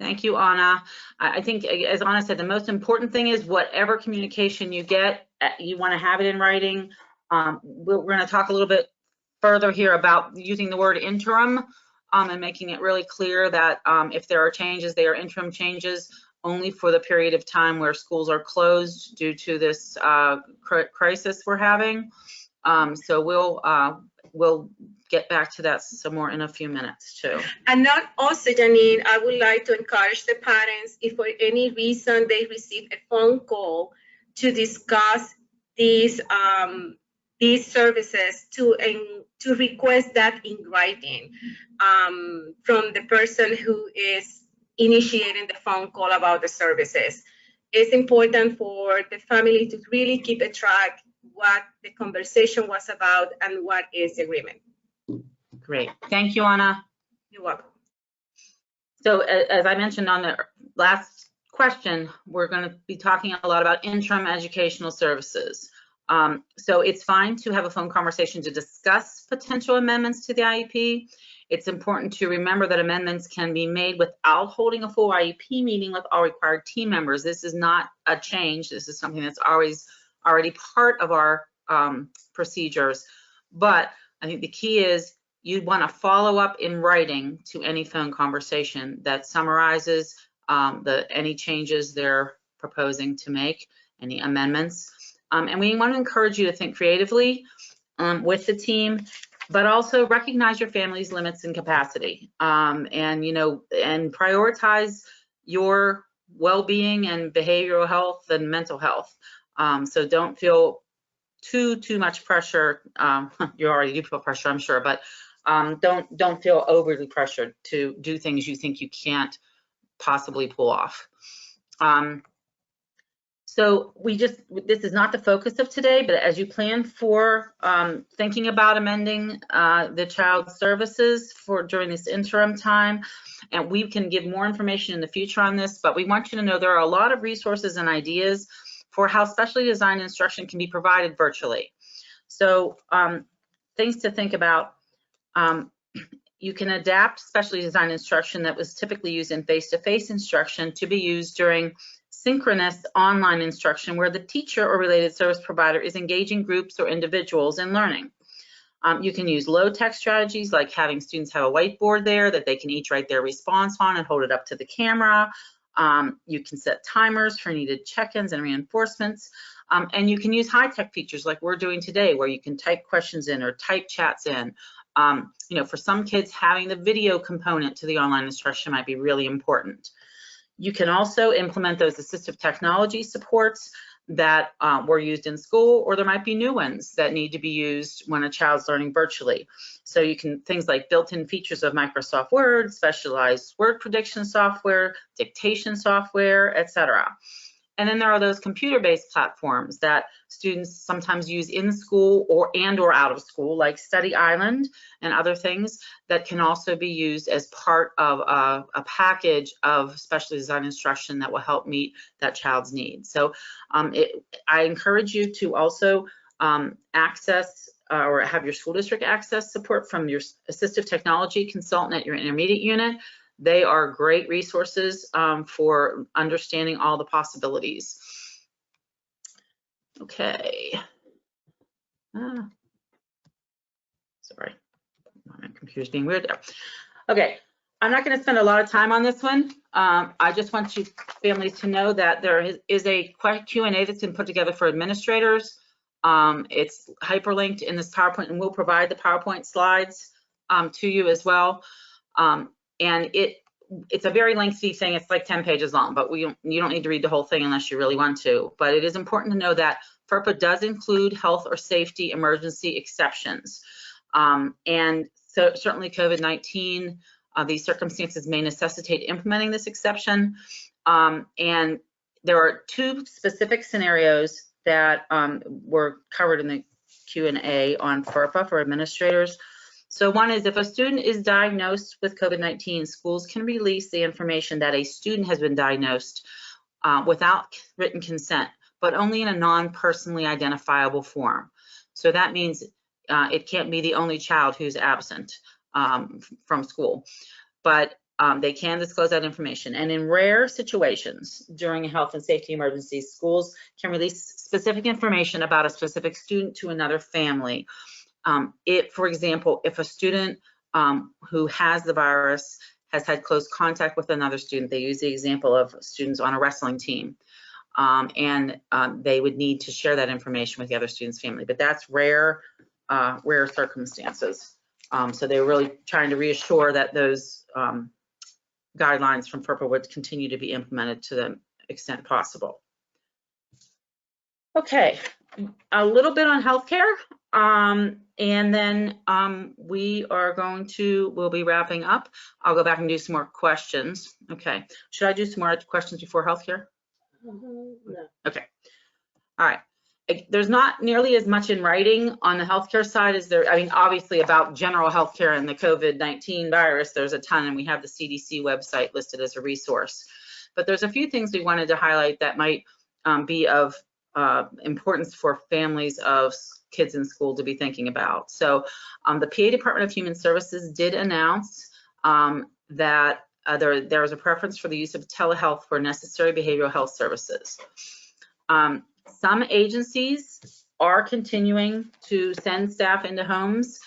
Speaker 1: Thank you, Anna. I think, as Anna said, the most important thing is whatever communication you get, you want to have it in writing. We're going to talk a little bit further here about using the word interim and making it really clear that if there are changes, they are interim changes only for the period of time where schools are closed due to this crisis we're having. So we'll get back to that some more in a few minutes too.
Speaker 3: And not also, Janine, I would like to encourage the parents, if for any reason they receive a phone call to discuss these services, to request that in writing from the person who is initiating the phone call about the services. It's important for the family to really keep a track what the conversation was about and what is the agreement.
Speaker 1: Great. Thank you, Anna.
Speaker 3: You're welcome.
Speaker 1: So as I mentioned on the last question, we're going to be talking a lot about interim educational services. So it's fine to have a phone conversation to discuss potential amendments to the IEP. It's important to remember that amendments can be made without holding a full IEP meeting with all required team members. This is not a change. This is something that's already part of our procedures. But I think the key is you want to follow up in writing to any phone conversation that summarizes any changes they're proposing to make, any amendments. And we want to encourage you to think creatively with the team, but also recognize your family's limits and capacity, and prioritize your well-being and behavioral health and mental health. So don't feel too much pressure. You already do feel pressure, I'm sure, but don't feel overly pressured to do things you think you can't possibly pull off. So this is not the focus of today, but as you plan for thinking about amending the child services during this interim time, and we can give more information in the future on this, but we want you to know there are a lot of resources and ideas for how specially designed instruction can be provided virtually. So things to think about. You can adapt specially designed instruction that was typically used in face-to-face instruction to be used during synchronous online instruction where the teacher or related service provider is engaging groups or individuals in learning. You can use low-tech strategies like having students have a whiteboard there that they can each write their response on and hold it up to the camera. You can set timers for needed check-ins and reinforcements. And you can use high-tech features like we're doing today, where you can type questions in or type chats in. You know, for some kids, having the video component to the online instruction might be really important. You can also implement those assistive technology supports that were used in school, or there might be new ones that need to be used when a child's learning virtually. So you can, things like built-in features of Microsoft Word, specialized word prediction software, dictation software, etc. And then there are those computer-based platforms that students sometimes use in school or out of school, like Study Island and other things that can also be used as part of a package of specially designed instruction that will help meet that child's needs. So I encourage you to also access or have your school district access support from your assistive technology consultant at your intermediate unit. They are great resources for understanding all the possibilities. Okay. Sorry, my computer's being weird there. Okay, I'm not going to spend a lot of time on this one. I just want you families to know that there is a Q A that's been put together for administrators. It's hyperlinked in this PowerPoint, and we'll provide the PowerPoint slides to you as well. And it's a very lengthy thing. It's like 10 pages long, but you don't need to read the whole thing unless you really want to. But it is important to know that FERPA does include health or safety emergency exceptions. And so certainly COVID-19, these circumstances may necessitate implementing this exception. And there are two specific scenarios that were covered in the Q&A on FERPA for administrators. So one is, if a student is diagnosed with COVID-19, schools can release the information that a student has been diagnosed without written consent, but only in a non-personally identifiable form. So that means it can't be the only child who's absent from school, but they can disclose that information. And in rare situations during a health and safety emergency, schools can release specific information about a specific student to another family. For example, if a student who has the virus has had close contact with another student, they use the example of students on a wrestling team, and they would need to share that information with the other student's family. But that's rare circumstances. So they're really trying to reassure that those guidelines from FERPA would continue to be implemented to the extent possible. Okay, a little bit on healthcare. And then we'll be wrapping up. I'll go back and do some more questions. Okay, should I do some more questions before healthcare?
Speaker 3: No.
Speaker 1: Okay, all right. There's not nearly as much in writing on the healthcare side as there, I mean, obviously about general healthcare and the COVID-19 virus, there's a ton, and we have the CDC website listed as a resource. But there's a few things we wanted to highlight that might be of importance for families of kids in school to be thinking about. So the PA Department of Human Services did announce that there is a preference for the use of telehealth for necessary behavioral health services. Some agencies are continuing to send staff into homes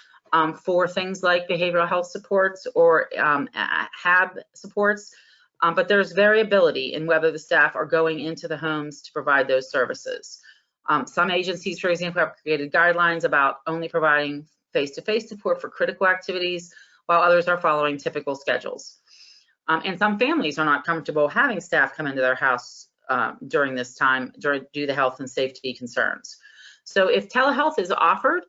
Speaker 1: for things like behavioral health supports or HAB supports, but there's variability in whether the staff are going into the homes to provide those services. Some agencies, for example, have created guidelines about only providing face-to-face support for critical activities, while others are following typical schedules. And some families are not comfortable having staff come into their house during this time due to health and safety concerns. So if telehealth is offered,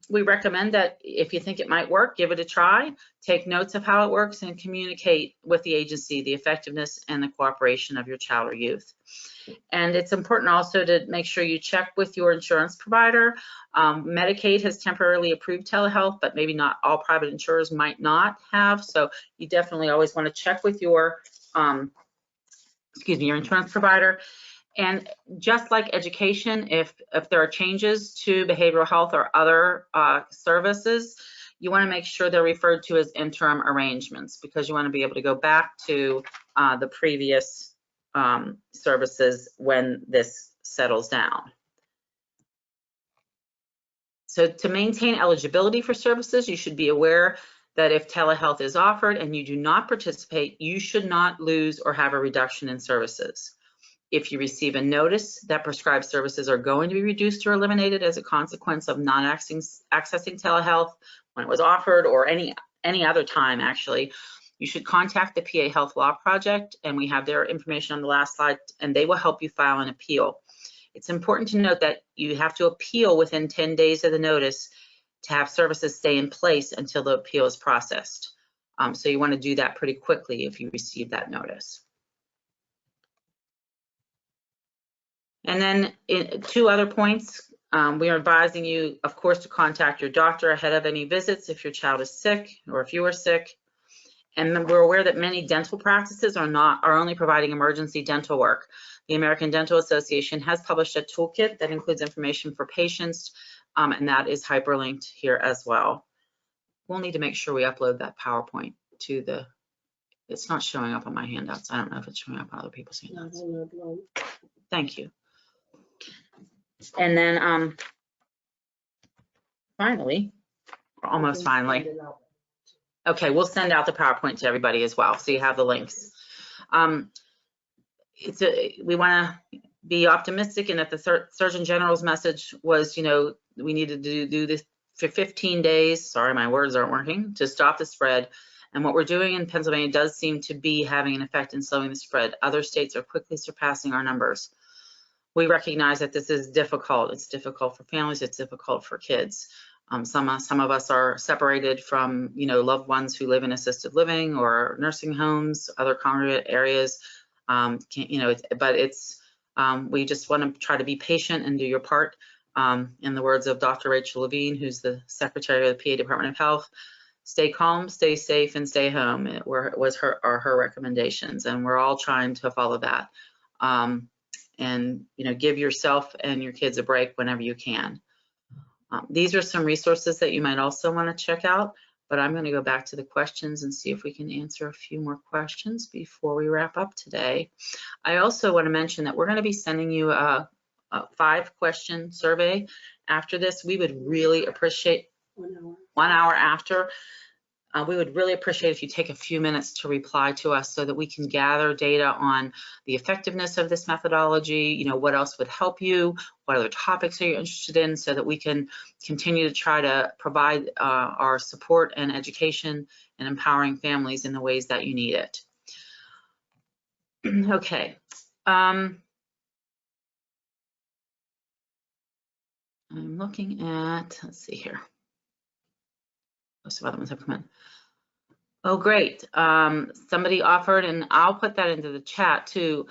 Speaker 1: we recommend that if you think it might work, give it a try, take notes of how it works, and communicate with the agency the effectiveness and the cooperation of your child or youth. And it's important also to make sure you check with your insurance provider. Medicaid has temporarily approved telehealth, but maybe not all private insurers might not have. So you definitely always want to check with your your insurance provider. And just like education, if there are changes to behavioral health or other services, you want to make sure they're referred to as interim arrangements, because you want to be able to go back to the previous services when this settles down. So to maintain eligibility for services, you should be aware that if telehealth is offered and you do not participate, you should not lose or have a reduction in services. If you receive a notice that prescribed services are going to be reduced or eliminated as a consequence of not accessing telehealth when it was offered, or any other time actually, you should contact the PA Health Law Project, and we have their information on the last slide, and they will help you file an appeal. It's important to note that you have to appeal within 10 days of the notice to have services stay in place until the appeal is processed. So you want to do that pretty quickly if you receive that notice. And then two other points. We are advising you, of course, to contact your doctor ahead of any visits if your child is sick or if you are sick. And we're aware that many dental practices are only providing emergency dental work. The American Dental Association has published a toolkit that includes information for patients, and that is hyperlinked here as well. We'll need to make sure we upload that PowerPoint to the, it's not showing up on my handouts. I don't know if it's showing up on other people's handouts. Thank you. And then finally, or almost finally, okay, we'll send out the PowerPoint to everybody as well, so you have the links. We want to be optimistic, and that the Surgeon General's message was, we needed to do this for 15 days. Sorry, my words aren't working, to stop the spread. And what we're doing in Pennsylvania does seem to be having an effect in slowing the spread. Other states are quickly surpassing our numbers. We recognize that this is difficult. It's difficult for families. It's difficult for kids. Some of us are separated from, loved ones who live in assisted living or nursing homes, other congregate areas. We just want to try to be patient and do your part. In the words of Dr. Rachel Levine, who's the Secretary of the PA Department of Health, stay calm, stay safe, and stay home. Are her recommendations, and we're all trying to follow that. And give yourself and your kids a break whenever you can. These are some resources that you might also want to check out, but I'm going to go back to the questions and see if we can answer a few more questions before we wrap up today. I also want to mention that we're going to be sending you a 5-question survey after this. We would really appreciate 1 hour after. We would really appreciate if you take a few minutes to reply to us so that we can gather data on the effectiveness of this methodology, what else would help you, what other topics are you interested in, so that we can continue to try to provide our support and education and empowering families in the ways that you need it. Okay. I'm looking at, let's see here. Most of other ones have come in. Oh, great. Somebody offered, and I'll put that into the chat too.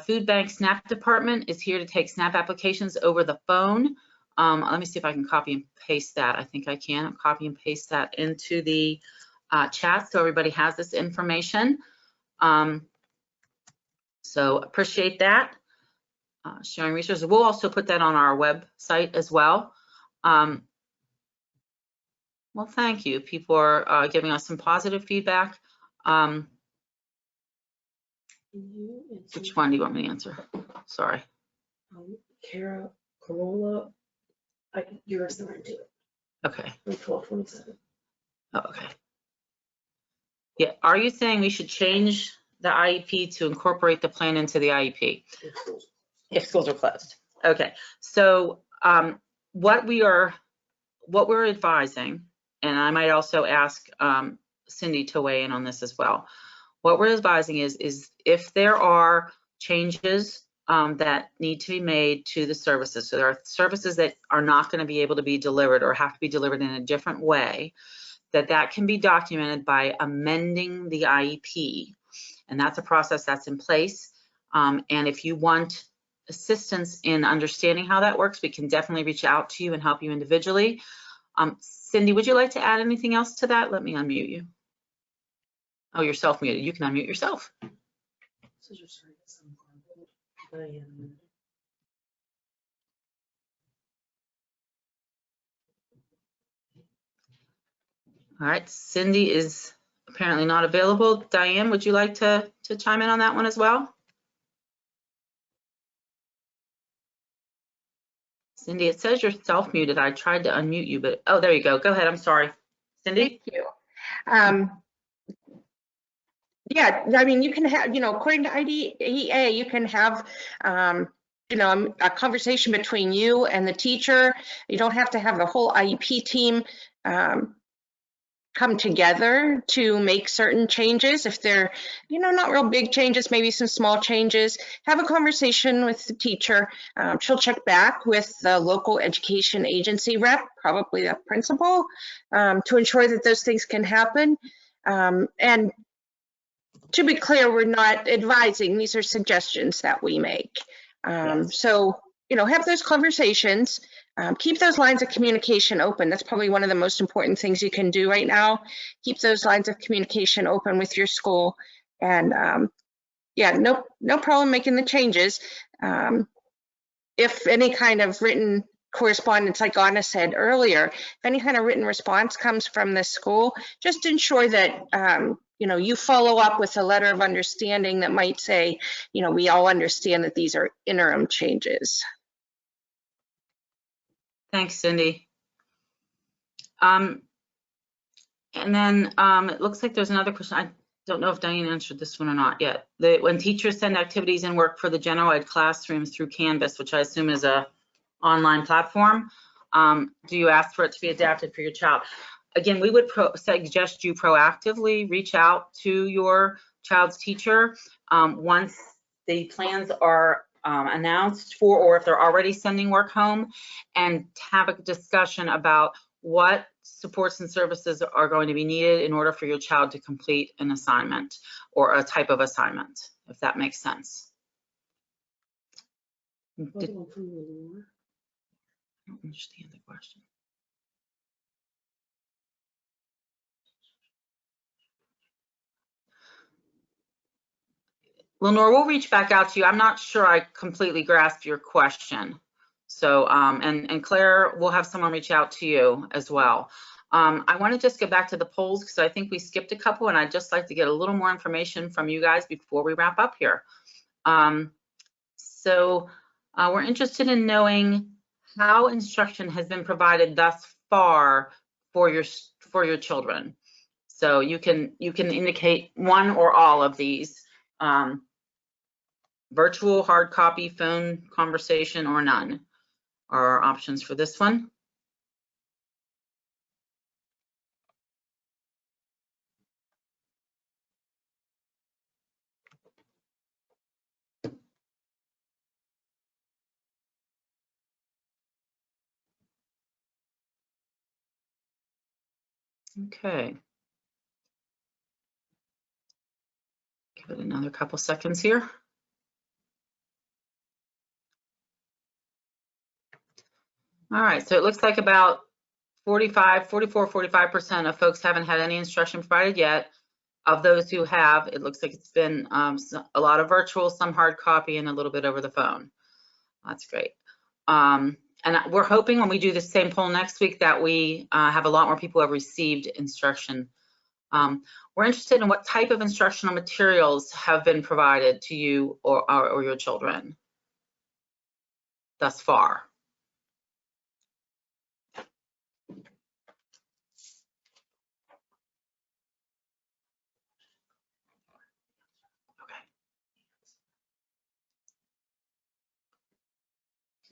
Speaker 1: Food Bank SNAP department is here to take SNAP applications over the phone. Let me see if I can copy and paste that. I think I can. I'll copy and paste that into the chat so everybody has this information. So appreciate that. Sharing resources. We'll also put that on our website as well. Well, thank you. People are giving us some positive feedback. Which one do you want me to answer? Sorry.
Speaker 4: Kara Corolla, you're assigned to it.
Speaker 1: Okay.
Speaker 4: 1227.
Speaker 1: Oh, okay. Yeah. Are you saying we should change the IEP to incorporate the plan into the IEP? If schools are closed. Okay. So what we're advising, and I might also ask Cindy to weigh in on this as well. What we're advising is if there are changes that need to be made to the services, so there are services that are not going to be able to be delivered or have to be delivered in a different way, that can be documented by amending the IEP. And that's a process that's in place. And if you want assistance in understanding how that works, we can definitely reach out to you and help you individually. Cindy, would you like to add anything else to that? Let me unmute you. Oh, you're self-muted. You can unmute yourself. All right, Cindy is apparently not available. Diane, would you like to chime in on that one as well? Cindy, it says you're self-muted. I tried to unmute you, but oh, there you go. Go ahead. I'm sorry. Cindy?
Speaker 2: Thank you. Yeah, I mean, you can have, according to IDEA, you can have, a conversation between you and the teacher. You don't have to have the whole IEP team come together to make certain changes. If they're, not real big changes, maybe some small changes, have a conversation with the teacher. She'll check back with the local education agency rep, probably the principal, to ensure that those things can happen. And to be clear, we're not advising, these are suggestions that we make.
Speaker 1: Yes.
Speaker 2: So, have those conversations, keep those lines of communication open. That's probably one of the most important things you can do right now. Keep those lines of communication open with your school. And yeah, no problem making the changes. If any kind of written correspondence, like Anna said earlier, if any kind of written response comes from the school, just ensure that you follow up with a letter of understanding that might say, we all understand that these are interim changes.
Speaker 1: Thanks, Cindy. And then it looks like there's another question. I don't know if Diane answered this one or not yet. When teachers send activities and work for the general ed classrooms through Canvas, which I assume is a online platform, do you ask for it to be adapted for your child? Again, we would suggest you proactively reach out to your child's teacher once the plans are announced for, or if they're already sending work home, and have a discussion about what supports and services are going to be needed in order for your child to complete an assignment or a type of assignment, if that makes sense. I don't understand the question. Lenore, we'll reach back out to you. I'm not sure I completely grasped your question. So, and Claire, we'll have someone reach out to you as well. I want to just get back to the polls because I think we skipped a couple, and I'd just like to get a little more information from you guys before we wrap up here. So we're interested in knowing how instruction has been provided thus far for your children. So you can indicate one or all of these. Virtual, hard copy, phone conversation, or none are our options for this one. Okay. Give it another couple seconds here. All right, so it looks like about 45% of folks haven't had any instruction provided yet. Of those who have, it looks like it's been a lot of virtual, some hard copy, and a little bit over the phone. That's great. And we're hoping when we do the same poll next week that we have a lot more people who have received instruction. We're interested in what type of instructional materials have been provided to you or your children thus far.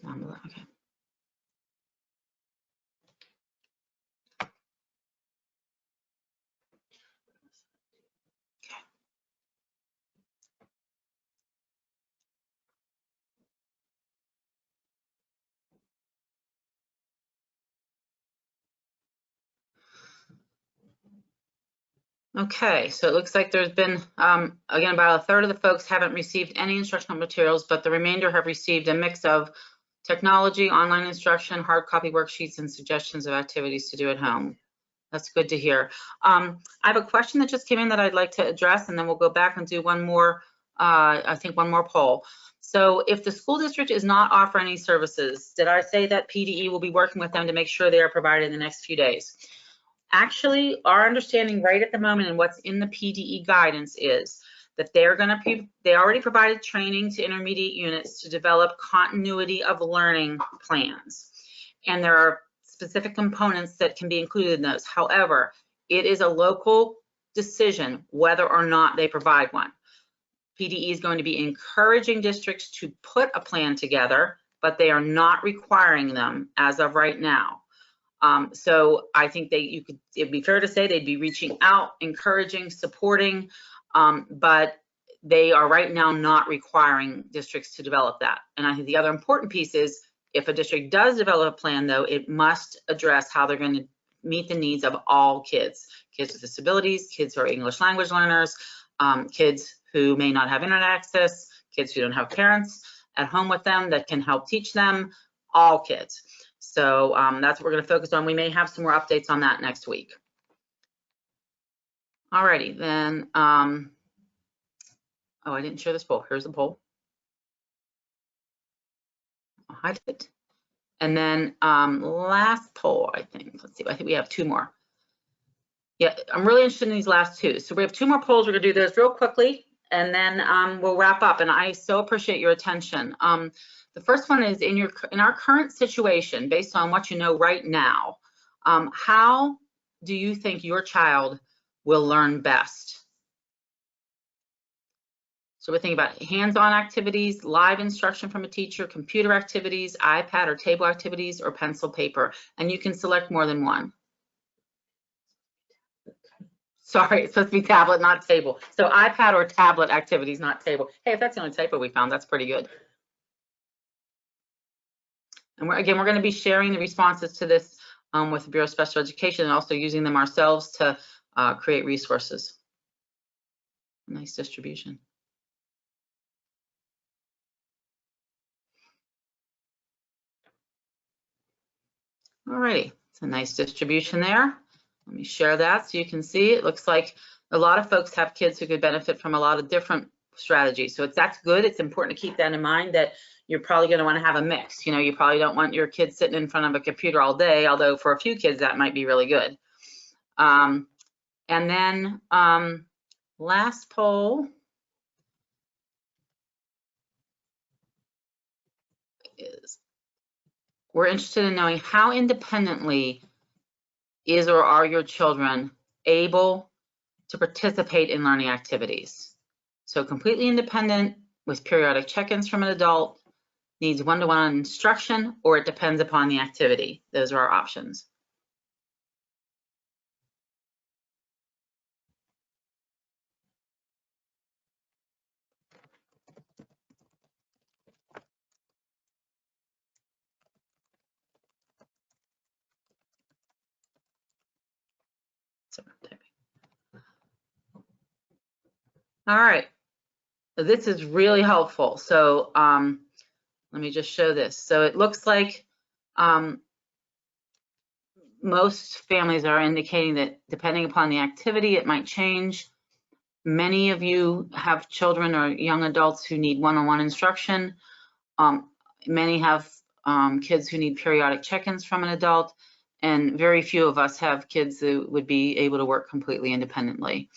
Speaker 1: Okay. Okay, so it looks like there's been, again, about a third of the folks haven't received any instructional materials, but the remainder have received a mix of technology, online instruction, hard copy worksheets, and suggestions of activities to do at home. That's good to hear. I have a question that just came in that I'd like to address, and then we'll go back and do one more, I think one more poll. So if the school district is not offering any services, did I say that PDE will be working with them to make sure they are provided in the next few days? Actually, our understanding right at the moment and what's in the PDE guidance is that they already provided training to intermediate units to develop continuity of learning plans. And there are specific components that can be included in those. However, it is a local decision whether or not they provide one. PDE is going to be encouraging districts to put a plan together, but they are not requiring them as of right now. So I think it'd be fair to say they'd be reaching out, encouraging, supporting, but they are right now not requiring districts to develop that. And I think the other important piece is if a district does develop a plan, though, it must address how they're going to meet the needs of all kids, kids with disabilities, kids who are English language learners, kids who may not have internet access, kids who don't have parents at home with them that can help teach them, all kids. So that's what we're going to focus on. We may have some more updates on that next week. Alrighty, then. Oh, I didn't share this poll. Here's the poll. I'll hide it. And then last poll, I think. Let's see. I think we have two more. Yeah, I'm really interested in these last two. So we have two more polls. We're going to do those real quickly, and then we'll wrap up. And I so appreciate your attention. The first one is in our current situation, based on what you know right now, how do you think your child will learn best? So we're thinking about hands-on activities, live instruction from a teacher, computer activities, iPad or table activities, or pencil paper. And you can select more than one. Sorry, it's supposed to be tablet, not table. So iPad or tablet activities, not table. Hey, if that's the only typo we found, that's pretty good. And we're going to be sharing the responses to this with the Bureau of Special Education and also using them ourselves to create resources. Nice distribution. All righty, it's a nice distribution there. Let me share that so you can see. It looks like a lot of folks have kids who could benefit from a lot of different strategies. So that's good. It's important to keep that in mind, that you're probably going to want to have a mix. You know, you probably don't want your kids sitting in front of a computer all day, although for a few kids that might be really good. And then last poll is, we're interested in knowing how independently is or are your children able to participate in learning activities. So completely independent with periodic check-ins from an adult, needs one-to-one instruction, or it depends upon the activity. Those are our options. All right, so this is really helpful. So let me just show this. So it looks like most families are indicating that depending upon the activity, it might change. Many of you have children or young adults who need one-on-one instruction. Many have kids who need periodic check-ins from an adult, and very few of us have kids who would be able to work completely independently.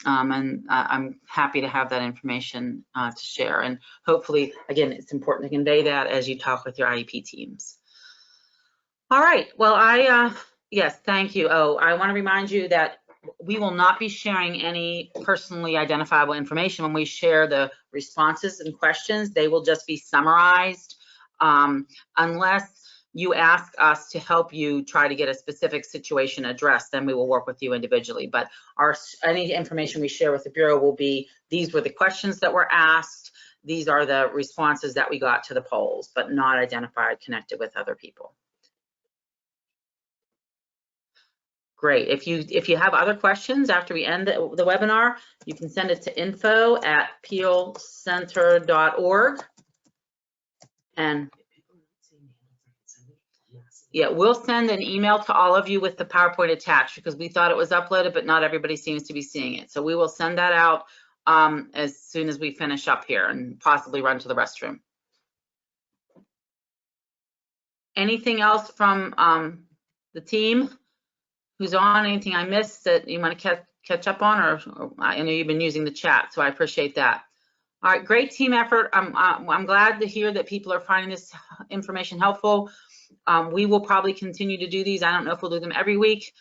Speaker 1: And I'm happy to have that information to share. And hopefully, again, it's important to convey that as you talk with your IEP teams. All right, well, yes, thank you. Oh, I want to remind you that we will not be sharing any personally identifiable information when we share the responses and questions. They will just be summarized unless you ask us to help you try to get a specific situation addressed, then we will work with you individually. But any information we share with the Bureau will be, these were the questions that were asked, these are the responses that we got to the polls, but not identified, connected with other people. Great. If you have other questions after we end the webinar, you can send it to info@pealcenter.org. And yeah, we'll send an email to all of you with the PowerPoint attached because we thought it was uploaded, but not everybody seems to be seeing it. So we will send that out as soon as we finish up here and possibly run to the restroom. Anything else from the team who's on? Anything I missed that you want to catch up on? Or I know you've been using the chat, so I appreciate that. All right, great team effort. I'm glad to hear that people are finding this information helpful. We will probably continue to do these. I don't know if we'll do them every week,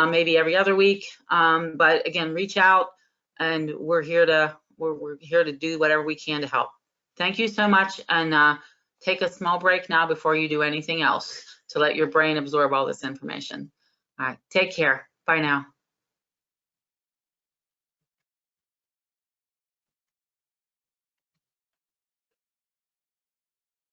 Speaker 1: maybe every other week. But again, reach out, and we're here to do whatever we can to help. Thank you so much, and take a small break now before you do anything else to let your brain absorb all this information. All right, take care. Bye now.